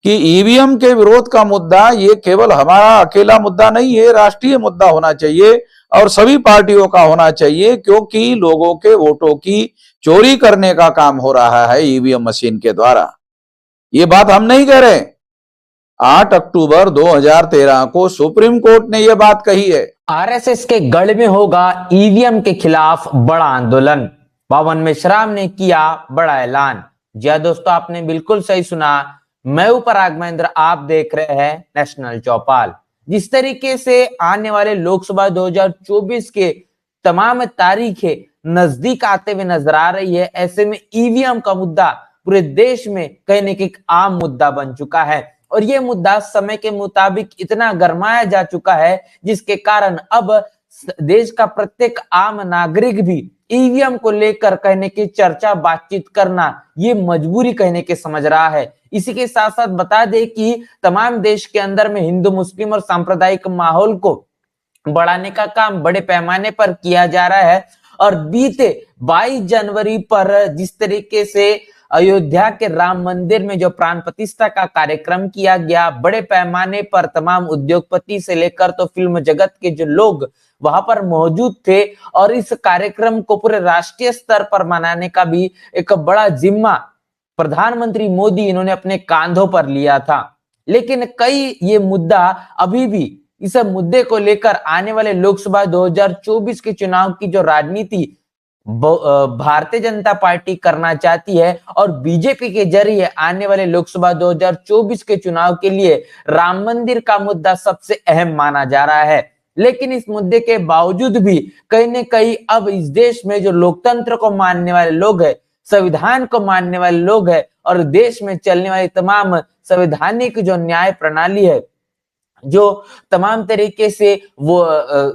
कि ईवीएम के विरोध का मुद्दा ये केवल हमारा अकेला मुद्दा नहीं है, राष्ट्रीय मुद्दा होना चाहिए और सभी पार्टियों का होना चाहिए, क्योंकि लोगों के वोटों की चोरी करने का काम हो रहा है ईवीएम मशीन के द्वारा। ये बात हम नहीं कह रहे। 8 अक्टूबर 2013 को सुप्रीम कोर्ट ने यह बात कही है। आरएसएस के गढ़ में होगा ईवीएम के खिलाफ बड़ा आंदोलन, बावन मेश्राम ने किया बड़ा ऐलान। जी हां दोस्तों, आपने बिल्कुल सही सुना। मैं हूं पराग महेंद्र, आप देख रहे हैं नेशनल चौपाल। जिस तरीके से आने वाले लोकसभा 2024 के तमाम तारीखें नजदीक आते हुए नजर आ रही है, ऐसे में ईवीएम का मुद्दा पूरे देश में कहीं न कहीं आम मुद्दा बन चुका है और ये मुद्दा समय के मुताबिक इतना गरमाया जा चुका है जिसके कारण अब देश का प्रत्येक आम नागरिक भी ईवीएम को लेकर कहने की चर्चा बातचीत करना ये मजबूरी कहने के समझ रहा है। इसी के साथ साथ बता दें कि तमाम देश के अंदर में हिंदू मुस्लिम और सांप्रदायिक माहौल को बढ़ाने का काम बड़े पैमाने पर किया जा रहा है और बीते 22 जनवरी पर जिस तरीके से अयोध्या के राम मंदिर में जो प्राण प्रतिष्ठा का कार्यक्रम किया गया, बड़े पैमाने पर तमाम उद्योगपति से लेकर तो फिल्म जगत के जो लोग वहां पर मौजूद थे और इस कार्यक्रम को पूरे राष्ट्रीय स्तर पर मनाने का भी एक बड़ा जिम्मा प्रधानमंत्री मोदी इन्होंने अपने कांधों पर लिया था। लेकिन कई ये मुद्दा अभी भी इस मुद्दे को लेकर आने वाले लोकसभा 2024 के चुनाव की जो राजनीति भारतीय जनता पार्टी करना चाहती है और बीजेपी के जरिए आने वाले लोकसभा 2024 के चुनाव के लिए राम मंदिर का मुद्दा सबसे अहम माना जा रहा है। लेकिन इस मुद्दे के बावजूद भी कहीं न कहीं अब इस देश में जो लोकतंत्र को मानने वाले लोग हैं, संविधान को मानने वाले लोग हैं और देश में चलने वाली तमाम संवैधानिक जो न्याय प्रणाली है, जो तमाम तरीके से वो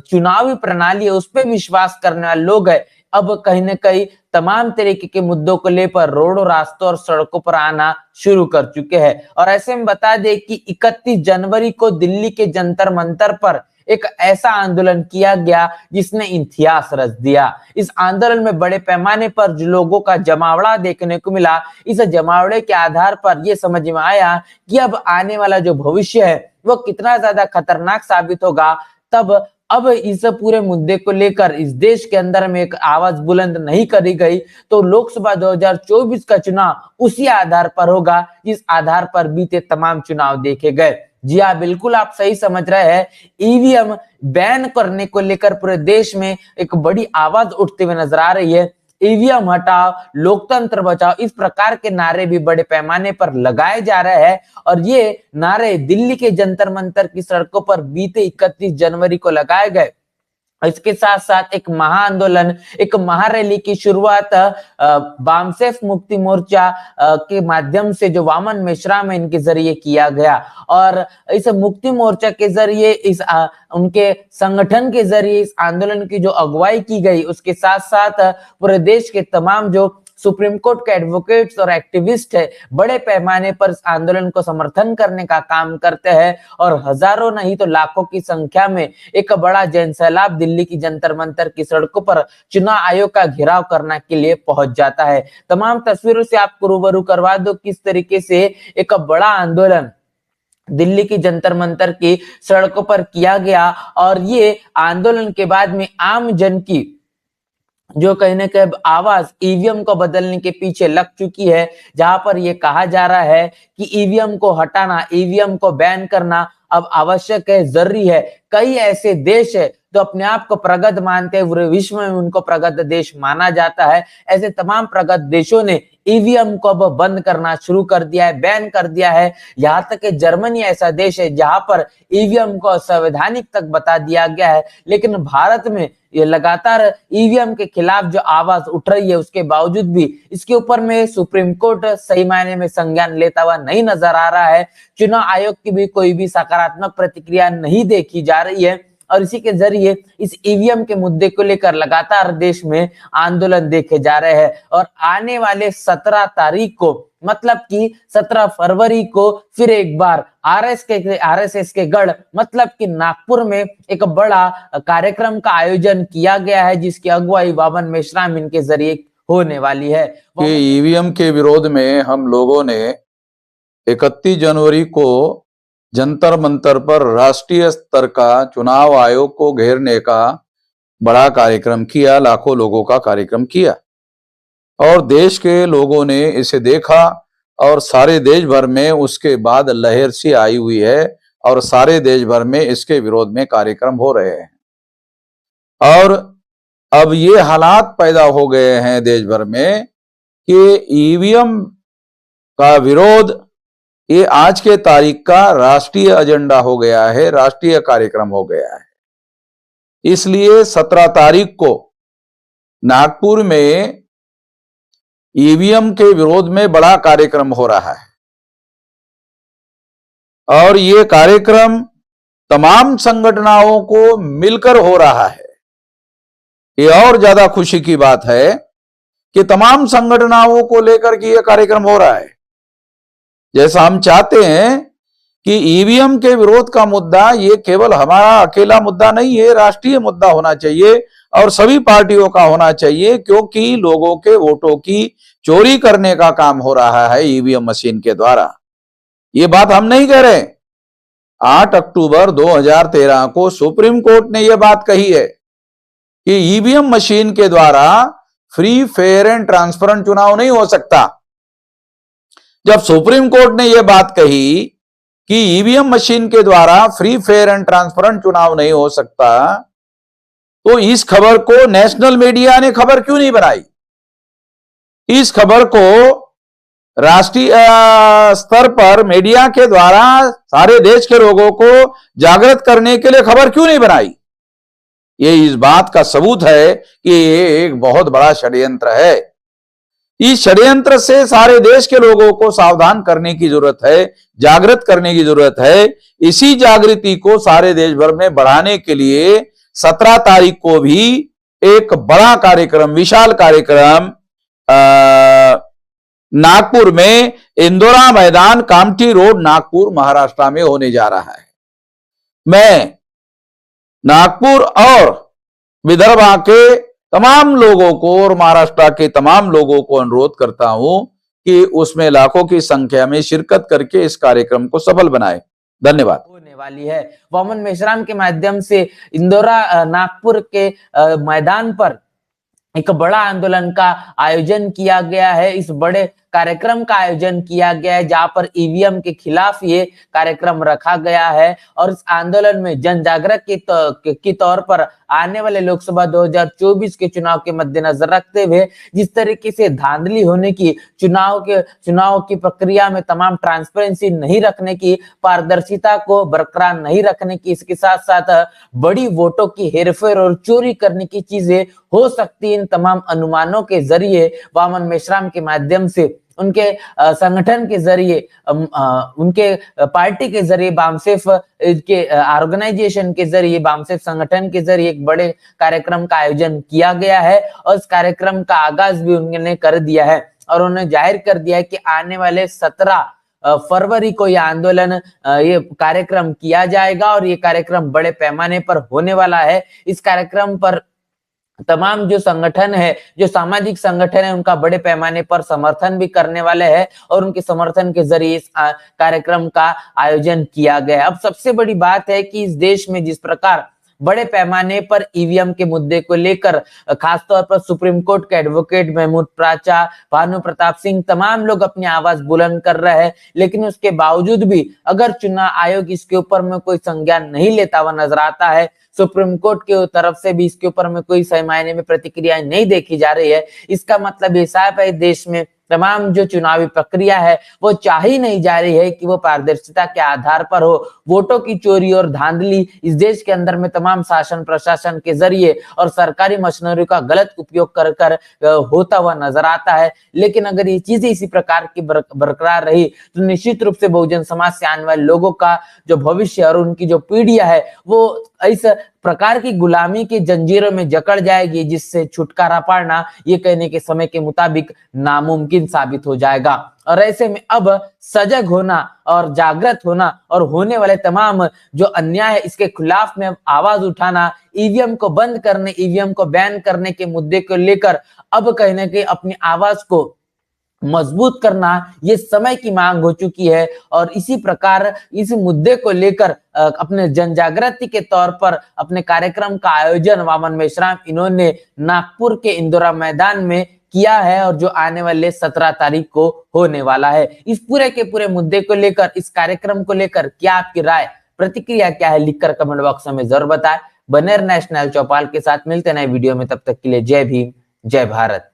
चुनावी प्रणाली है, उस पर विश्वास करने वाले लोग हैं, अब कहीं न कहीं तमाम तरीके के मुद्दों को लेकर रोडों, रास्तों और सड़कों पर आना शुरू कर चुके हैं। और ऐसे में बता दें कि 31 जनवरी को दिल्ली के जंतर मंतर पर एक ऐसा आंदोलन किया गया जिसने इतिहास रच दिया। इस आंदोलन में बड़े पैमाने पर जो लोगों का जमावड़ा देखने को मिला, इस जमावड़े के आधार पर यह समझ में आया कि अब आने वाला जो भविष्य है वो कितना ज्यादा खतरनाक साबित होगा। तब अब इस पूरे मुद्दे को लेकर इस देश के अंदर में एक आवाज बुलंद नहीं करी गई तो लोकसभा 2024 का चुनाव उसी आधार पर होगा जिस आधार पर बीते तमाम चुनाव देखे गए। जी हाँ, बिल्कुल आप सही समझ रहे हैं। ईवीएम बैन करने को लेकर पूरे देश में एक बड़ी आवाज उठते हुए नजर आ रही है। ईवीएम हटाओ, लोकतंत्र बचाओ, इस प्रकार के नारे भी बड़े पैमाने पर लगाए जा रहे हैं और ये नारे दिल्ली के जंतर मंतर की सड़कों पर बीते 31 जनवरी को लगाए गए। इसके साथ साथ एक महाआंदोलन, एक महारैली की शुरुआत बामसेफ मुक्ति मोर्चा के माध्यम से जो वामन मेश्राम है इनके जरिए किया गया और इस मुक्ति मोर्चा के जरिए इस उनके संगठन के जरिए इस आंदोलन की जो अगुवाई की गई, उसके साथ साथ पूरे देश के तमाम जो सुप्रीम कोर्ट के एडवोकेट्स और एक्टिविस्ट है बड़े पैमाने पर इस आंदोलन को समर्थन करने का काम करते हैं और हजारों नहीं तो लाखों की संख्या में एक बड़ा जनसैलाब दिल्ली की जंतर मंतर की सड़कों पर चुनाव आयोग का घेराव करने के लिए पहुंच जाता है। तमाम तस्वीरों से आपको रूबरू करवा दो किस तरीके से एक बड़ा आंदोलन दिल्ली की जंतर मंतर की सड़कों पर किया गया और ये आंदोलन के बाद में आम जन की जो कहीं ना कहीं आवाज ईवीएम को बदलने के पीछे लग चुकी है, जहां पर यह कहा जा रहा है कि ईवीएम को हटाना, ईवीएम को बैन करना अब आवश्यक है, जरूरी है। कई ऐसे देश है जो अपने आप को प्रगत मानते हैं, पूरे विश्व में उनको प्रगत देश माना जाता है। ऐसे तमाम प्रगत देशों ने ईवीएम को अब बंद करना शुरू कर दिया है, बैन कर दिया है। यहाँ तक कि जर्मनी ऐसा देश है जहां पर ईवीएम को संवैधानिक तक बता दिया गया है। लेकिन भारत में ये लगातार ईवीएम के खिलाफ जो आवाज उठ रही है, उसके बावजूद भी इसके ऊपर में सुप्रीम कोर्ट सही मायने में संज्ञान लेता हुआ नहीं नजर आ रहा है। चुनाव आयोग की भी कोई भी सकारात्मक प्रतिक्रिया नहीं देखी जा रही है और इसी के जरिए इस ईवीएम के मुद्दे को लेकर लगातार देश में आंदोलन देखे जा रहे हैं और आने वाले 17 तारीख को मतलब कि 17 फरवरी को फिर एक बार आरएसएस के गढ़ मतलब कि नागपुर में एक बड़ा कार्यक्रम का आयोजन किया गया है जिसकी अगुवाई वामन मेश्राम इनके जरिए होने वाली है। ईवीएम के विरोध में हम लोगों ने 31 जनवरी को जंतर मंतर पर राष्ट्रीय स्तर का चुनाव आयोग को घेरने का बड़ा कार्यक्रम किया, लाखों लोगों का कार्यक्रम किया और देश के लोगों ने इसे देखा और सारे देश भर में उसके बाद लहर सी आई हुई है और सारे देश भर में इसके विरोध में कार्यक्रम हो रहे हैं। और अब ये हालात पैदा हो गए हैं देश भर में कि ईवीएम का विरोध ये आज के तारीख का राष्ट्रीय एजेंडा हो गया है, राष्ट्रीय कार्यक्रम हो गया है। इसलिए 17 तारीख को नागपुर में ईवीएम के विरोध में बड़ा कार्यक्रम हो रहा है और ये कार्यक्रम तमाम संगठनों को मिलकर हो रहा है। ये और ज्यादा खुशी की बात है कि तमाम संगठनों को लेकर के ये कार्यक्रम हो रहा है। जैसा हम चाहते हैं कि ईवीएम के विरोध का मुद्दा ये केवल हमारा अकेला मुद्दा नहीं है, राष्ट्रीय मुद्दा होना चाहिए और सभी पार्टियों का होना चाहिए, क्योंकि लोगों के वोटों की चोरी करने का काम हो रहा है ईवीएम मशीन के द्वारा। ये बात हम नहीं कह रहे। 8 अक्टूबर 2013 को सुप्रीम कोर्ट ने यह बात कही है कि ईवीएम मशीन के द्वारा फ्री, फेयर एंड ट्रांसपेरेंट चुनाव नहीं हो सकता। जब सुप्रीम कोर्ट ने यह बात कही कि ईवीएम मशीन के द्वारा फ्री, फेयर एंड ट्रांसपेरेंट चुनाव नहीं हो सकता, तो इस खबर को नेशनल मीडिया ने खबर क्यों नहीं बनाई? इस खबर को राष्ट्रीय स्तर पर मीडिया के द्वारा सारे देश के लोगों को जागृत करने के लिए खबर क्यों नहीं बनाई? ये इस बात का सबूत है कि ये एक बहुत बड़ा षड्यंत्र है। इस षड्यंत्र से सारे देश के लोगों को सावधान करने की जरूरत है, जागृत करने की जरूरत है। इसी जागृति को सारे देश भर में बढ़ाने के लिए 17 तारीख को भी एक बड़ा कार्यक्रम, विशाल कार्यक्रम नागपुर में इंदिरा मैदान, कामठी रोड, नागपुर, महाराष्ट्र में होने जा रहा है। मैं नागपुर और विदर्भ के तमाम लोगों को और महाराष्ट्र के तमाम लोगों को अनुरोध करता हूं कि उसमें लाखों की संख्या में शिरकत करके इस कार्यक्रम को सफल बनाए। धन्यवाद। होने वाली है। वामन मेश्राम के माध्यम से इंदौरा नागपुर के मैदान पर एक बड़ा आंदोलन का आयोजन किया गया है। इस बड़े कार्यक्रम का आयोजन किया गया है जहां पर ईवीएम के खिलाफ ये कार्यक्रम रखा गया है और इस आंदोलन में जन जागरण के तौर पर आने वाले लोकसभा 2024 के चुनाव के मद्देनजर रखते हुए जिस तरीके से धांधली होने की, चुनाव की प्रक्रिया में तमाम ट्रांसपेरेंसी नहीं रखने की, पारदर्शिता को बरकरार नहीं रखने की, इसके साथ साथ बड़ी वोटों की हेरफेर और चोरी करने की चीजें हो सकती इन तमाम अनुमानों के जरिए वामन मेश्राम के माध्यम से, उनके संगठन के जरिए, उनके पार्टी के जरिए, बामसेफ के ऑर्गेनाइजेशन के जरिए, बामसेफ संगठन के जरिए एक बड़े कार्यक्रम का आयोजन किया गया है और इस कार्यक्रम का आगाज भी उन्होंने कर दिया है और उन्होंने जाहिर कर दिया है कि आने वाले 17 फरवरी को यह आंदोलन, ये कार्यक्रम किया जाएगा और ये कार्यक्रम बड़े पैमाने पर होने वाला है। इस कार्यक्रम पर तमाम जो संगठन है, जो सामाजिक संगठन है, उनका बड़े पैमाने पर समर्थन भी करने वाले हैं और उनके समर्थन के जरिए इस कार्यक्रम का आयोजन किया गया। अब सबसे बड़ी बात है कि इस देश में जिस प्रकार बड़े पैमाने पर ईवीएम के मुद्दे को लेकर खासतौर पर सुप्रीम कोर्ट के एडवोकेट महमूद प्राचा, भानु प्रताप सिंह, तमाम लोग अपनी आवाज बुलंद कर रहे हैं, लेकिन उसके बावजूद भी अगर चुनाव आयोग इसके ऊपर में कोई संज्ञान नहीं लेता हुआ नजर आता है, सुप्रीम कोर्ट की तरफ से भी इसके ऊपर में कोई सही मायने में प्रतिक्रिया नहीं देखी जा रही है, इसका मतलब ये साफ है देश में तमाम जो चुनावी प्रक्रिया है वो चाह ही नहीं जा रही है कि वो पारदर्शिता के आधार पर हो। वोटों की चोरी और धांधली इस देश के अंदर में तमाम शासन प्रशासन के जरिए और सरकारी मशीनरी का गलत उपयोग कर कर होता हुआ नजर आता है। लेकिन अगर ये चीजें इसी प्रकार की बरकरार रही तो निश्चित रूप से बहुजन समाज से आने वाले लोगों का जो भविष्य और उनकी जो पीढ़ियां है वो इस प्रकार की गुलामी की जंजीरों में जकड़ जाएगी, जिससे छुटकारा पाना ये कहने के समय के मुताबिक नामुमकिन साबित हो जाएगा। और ऐसे में अब सजग होना और जागृत होना और होने वाले तमाम जो अन्याय है इसके खिलाफ में आवाज उठाना, ईवीएम को बंद करने, ईवीएम को बैन करने के मुद्दे को लेकर अब कहने के अपनी आवाज को मजबूत करना ये समय की मांग हो चुकी है। और इसी प्रकार इस मुद्दे को लेकर अपने जन जागृति के तौर पर अपने कार्यक्रम का आयोजन वामन मेश्राम इन्होंने नागपुर के इंदिरा मैदान में किया है, और जो आने वाले 17 तारीख को होने वाला है। इस पूरे के पूरे मुद्दे को लेकर, इस कार्यक्रम को लेकर क्या आपकी राय, प्रतिक्रिया क्या है, लिखकर कमेंट बॉक्स में जरूर बताएं। बने रहना नेशनल चौपाल के साथ, मिलते नए वीडियो में, तब तक के लिए जय भीम, जय भारत।